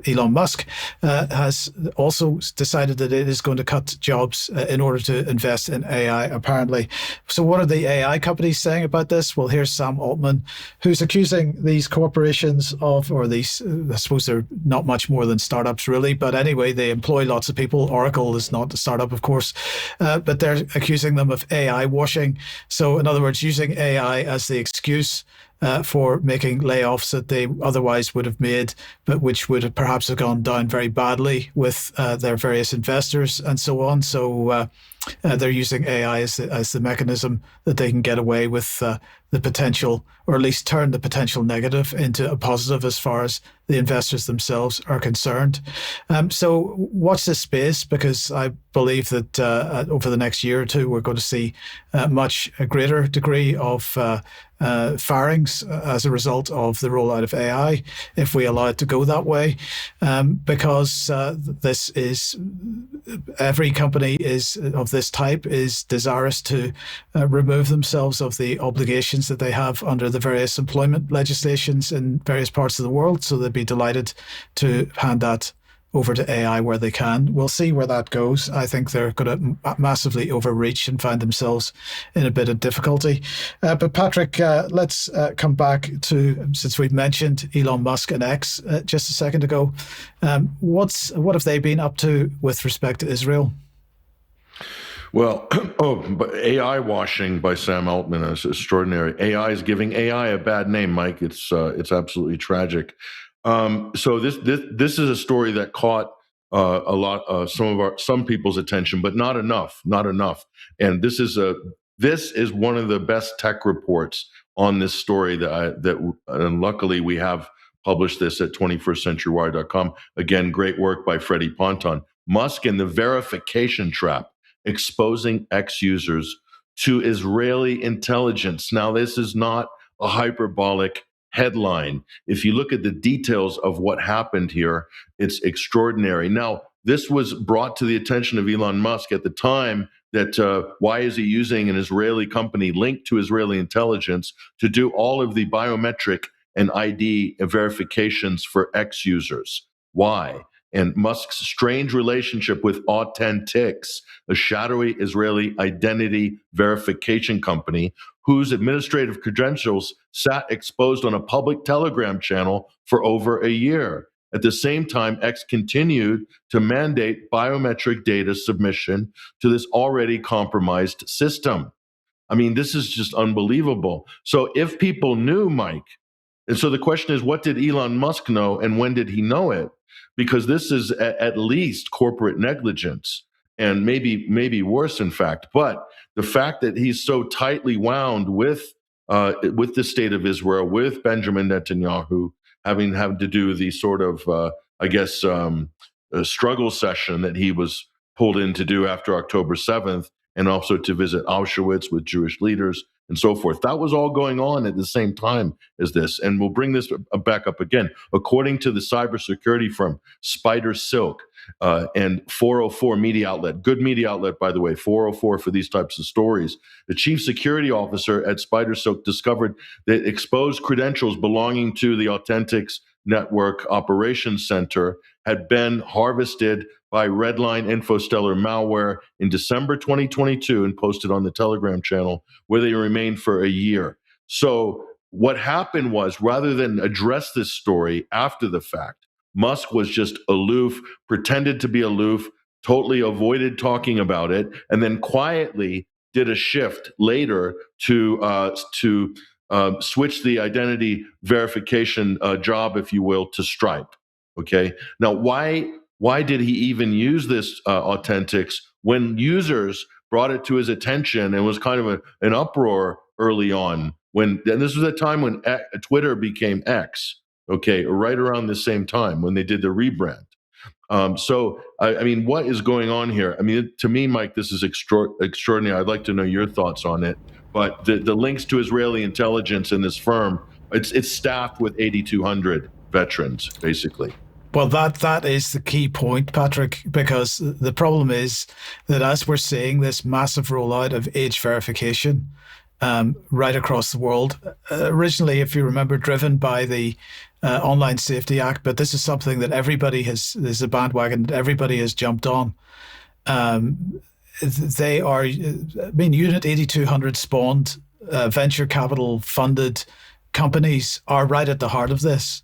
Elon Musk, has also decided that it is going to cut jobs in order to invest in AI, apparently. So what are the AI companies saying about this? Well, here's Sam Altman, who's accusing these corporations of, or these, I suppose they're not much more than startups, really. But anyway, they employ lots of people. Oracle is not a startup, of course, but they're accusing them of AI washing. So in other words, using AI as the excuse for making layoffs that they otherwise would have made, but which would have perhaps have gone down very badly with their various investors and so on. So they're using AI as the mechanism that they can get away with the potential, or at least turn the potential negative into a positive as far as the investors themselves are concerned. So watch this space, because I believe that over the next year or two, we're going to see a much greater degree of firings as a result of the rollout of AI, if we allow it to go that way, because this is, every company is of this type is desirous to remove themselves of the obligations that they have under the various employment legislations in various parts of the world. So they'd be delighted to hand that over to AI where they can. We'll see where that goes. I think they're going to massively overreach and find themselves in a bit of difficulty. But Patrick, let's come back to, since we've mentioned Elon Musk and X just a second ago, what have they been up to with respect to Israel? Well, but AI washing by Sam Altman is extraordinary. AI is giving AI a bad name, Mike. It's absolutely tragic. So this is a story that caught a lot some people's attention, but not enough. And this is one of the best tech reports on this story and luckily we have published this at 21stcenturywire.com. Again, great work by Freddie Ponton. Musk and the verification trap, exposing X users to Israeli intelligence. Now, this is not a hyperbolic headline. If you look at the details of what happened here, it's extraordinary. Now, this was brought to the attention of Elon Musk at the time that why is he using an Israeli company linked to Israeli intelligence to do all of the biometric and ID verifications for X users? Why? And Musk's strange relationship with Authentics, a shadowy Israeli identity verification company whose administrative credentials sat exposed on a public Telegram channel for over a year. At the same time, X continued to mandate biometric data submission to this already compromised system. I mean, this is just unbelievable. So if people knew, Mike, and so the question is, what did Elon Musk know and when did he know it? Because this is at least corporate negligence, and maybe worse, in fact. But the fact that he's so tightly wound with the state of Israel, with Benjamin Netanyahu, having to do the sort of, struggle session that he was pulled in to do after October 7th, and also to visit Auschwitz with Jewish leaders and so forth. That was all going on at the same time as this. And we'll bring this back up again. According to the cybersecurity firm Spider Silk and 404 media outlet, good media outlet, by the way, 404 for these types of stories, the chief security officer at Spider Silk discovered that exposed credentials belonging to the Authentics Network Operations Center had been harvested by Redline Infostellar malware in December 2022 and posted on the Telegram channel, where they remained for a year. So what happened was, rather than address this story after the fact, Musk was just aloof, pretended to be aloof, totally avoided talking about it, and then quietly did a shift later to switch the identity verification job, if you will, to Stripe. Okay. Now, why did he even use this Authentics when users brought it to his attention and was kind of an uproar early on? And this was a time when Twitter became X. Okay, right around the same time when they did the rebrand. So, I mean, what is going on here? I mean, to me, Mike, this is extraordinary. I'd like to know your thoughts on it. But the links to Israeli intelligence in this firm, it's staffed with 8,200 veterans, basically. Well, that is the key point, Patrick, because the problem is that as we're seeing this massive rollout of age verification right across the world, originally, if you remember, driven by the Online Safety Act, but this is something that there's a bandwagon that everybody has jumped on. They are, Unit 8200 spawned venture capital funded companies are right at the heart of this.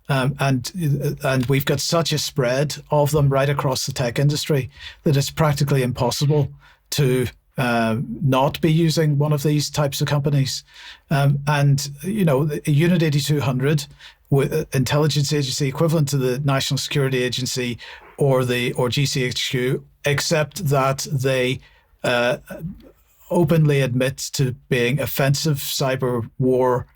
And we've got such a spread of them right across the tech industry that it's practically impossible to not be using one of these types of companies. Unit 8200, intelligence agency equivalent to the National Security Agency or GCHQ, except that they openly admit to being offensive cyber war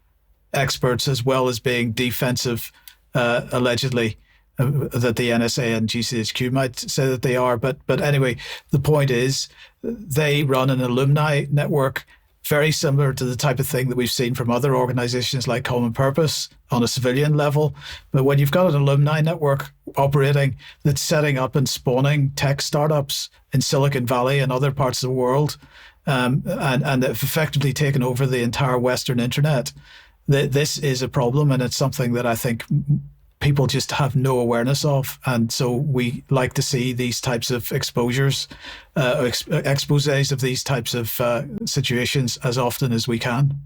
experts as well as being defensive. Allegedly, that the NSA and GCHQ might say that they are. But anyway, the point is they run an alumni network very similar to the type of thing that we've seen from other organizations like Common Purpose on a civilian level. But when you've got an alumni network operating that's setting up and spawning tech startups in Silicon Valley and other parts of the world, and have effectively taken over the entire Western internet, this is a problem, and it's something that I think people just have no awareness of. And so we like to see these types of exposures, exposés of these types of situations as often as we can.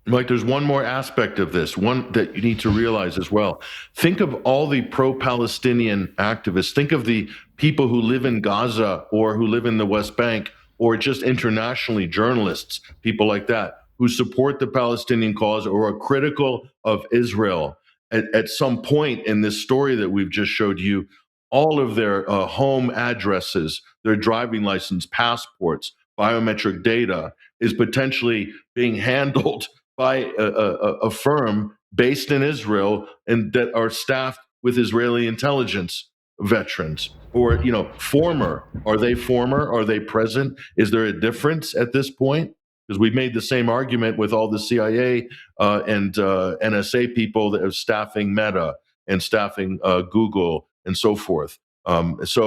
Mike, there's one more aspect of this, one that you need to realize as well. Think of all the pro-Palestinian activists. Think of the people who live in Gaza or who live in the West Bank, or just internationally, journalists, people like that, who support the Palestinian cause or are critical of Israel. At some point in this story that we've just showed you, all of their home addresses, their driving license, passports, biometric data is potentially being handled by a firm based in Israel and that are staffed with Israeli intelligence veterans. Or, former. Are they former? Are they present? Is there a difference at this point? Because we've made the same argument with all the CIA and NSA people that are staffing Meta and staffing Google and so forth. That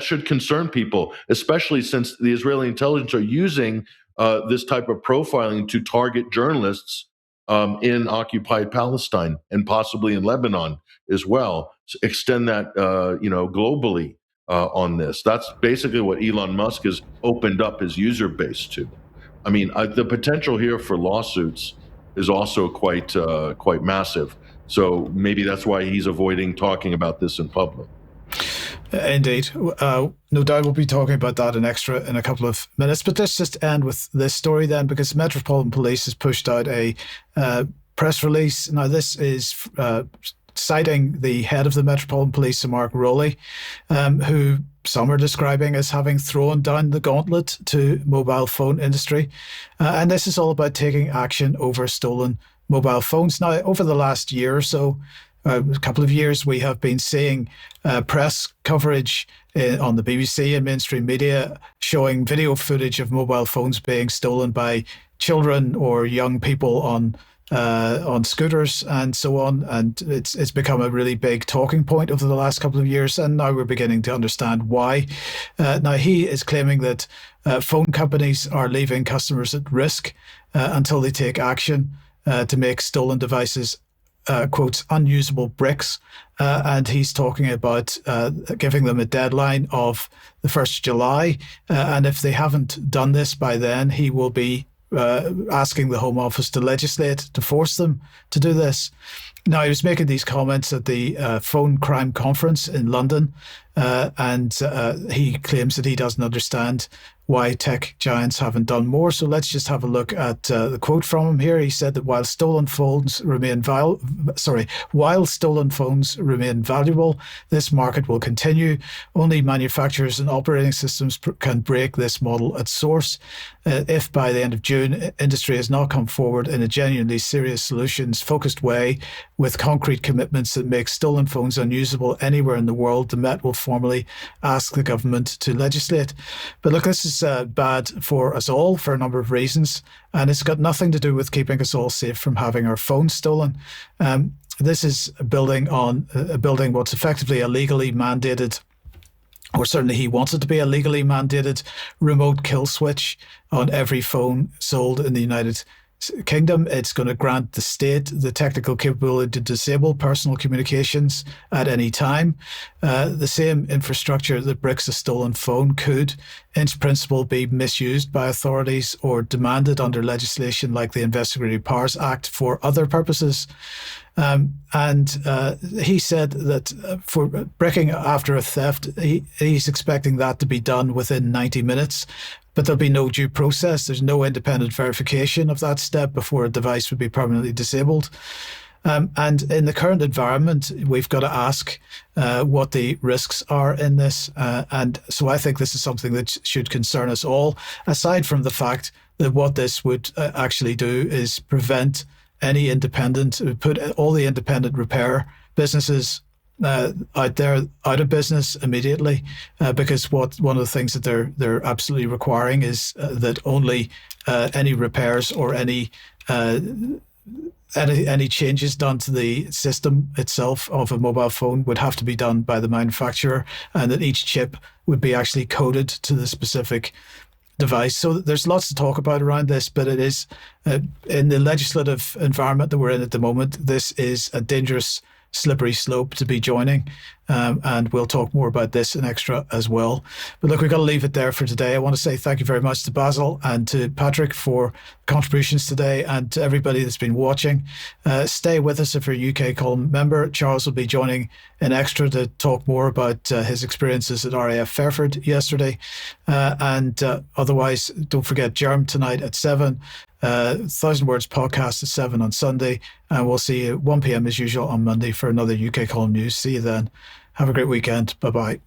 should concern people, especially since the Israeli intelligence are using this type of profiling to target journalists in occupied Palestine and possibly in Lebanon as well. So extend that, globally. On this. That's basically what Elon Musk has opened up his user base to. I mean, the potential here for lawsuits is also quite massive. So maybe that's why he's avoiding talking about this in public. Indeed. No doubt we'll be talking about that in a couple of minutes. But let's just end with this story then, because Metropolitan Police has pushed out a press release. Now, this is citing the head of the Metropolitan Police, Sir Mark Rowley, who some are describing as having thrown down the gauntlet to mobile phone industry. And this is all about taking action over stolen mobile phones. Now, over the last year or so, a couple of years, we have been seeing press coverage on the BBC and mainstream media showing video footage of mobile phones being stolen by children or young people on scooters and so on, and it's become a really big talking point over the last couple of years, and now we're beginning to understand why. Now he is claiming that phone companies are leaving customers at risk until they take action to make stolen devices quotes unusable bricks, and he's talking about giving them a deadline of the 1st of July, and if they haven't done this by then, he will be asking the Home Office to legislate to force them to do this. Now, he was making these comments at the phone crime conference in London, and he claims that he doesn't understand why tech giants haven't done more. So let's just have a look at the quote from him here. He said that while stolen phones remain valuable, this market will continue. Only manufacturers and operating systems can break this model at source. If by the end of June, industry has not come forward in a genuinely serious solutions-focused way with concrete commitments that make stolen phones unusable anywhere in the world, the Met will formally ask the government to legislate. But look, this is bad for us all for a number of reasons, and it's got nothing to do with keeping us all safe from having our phones stolen. This is building what's effectively a legally mandated, or certainly he wants it to be a legally mandated, remote kill switch on every phone sold in the United Kingdom. It's going to grant the state the technical capability to disable personal communications at any time. The same infrastructure that bricks a stolen phone could, in principle, be misused by authorities or demanded under legislation like the Investigative Powers Act for other purposes. And he said that for bricking after a theft, he's expecting that to be done within 90 minutes. But there'll be no due process. There's no independent verification of that step before a device would be permanently disabled. And in the current environment, we've got to ask what the risks are in this. And so I think this is something that should concern us all, aside from the fact that what this would actually do is prevent any put all the independent repair businesses out there out of business immediately, because one of the things that they're absolutely requiring is that only any repairs or any changes done to the system itself of a mobile phone would have to be done by the manufacturer, and that each chip would be actually coded to the specific device. So there's lots to talk about around this, but it is in the legislative environment that we're in at the moment, this is a dangerous slippery slope to be joining, and we'll talk more about this in extra as well. But look, we've got to leave it there for today. I want to say thank you very much to Basil and to Patrick for contributions today, and to everybody that's been watching. Stay with us if you're a UK Column member. Charles will be joining in extra to talk more about his experiences at RAF Fairford yesterday, and otherwise don't forget Germ tonight at 7. 1000 Words podcast at 7 on Sunday, and we'll see you 1 p.m. as usual on Monday for another UK Column News. See you then. Have a great weekend. Bye-bye.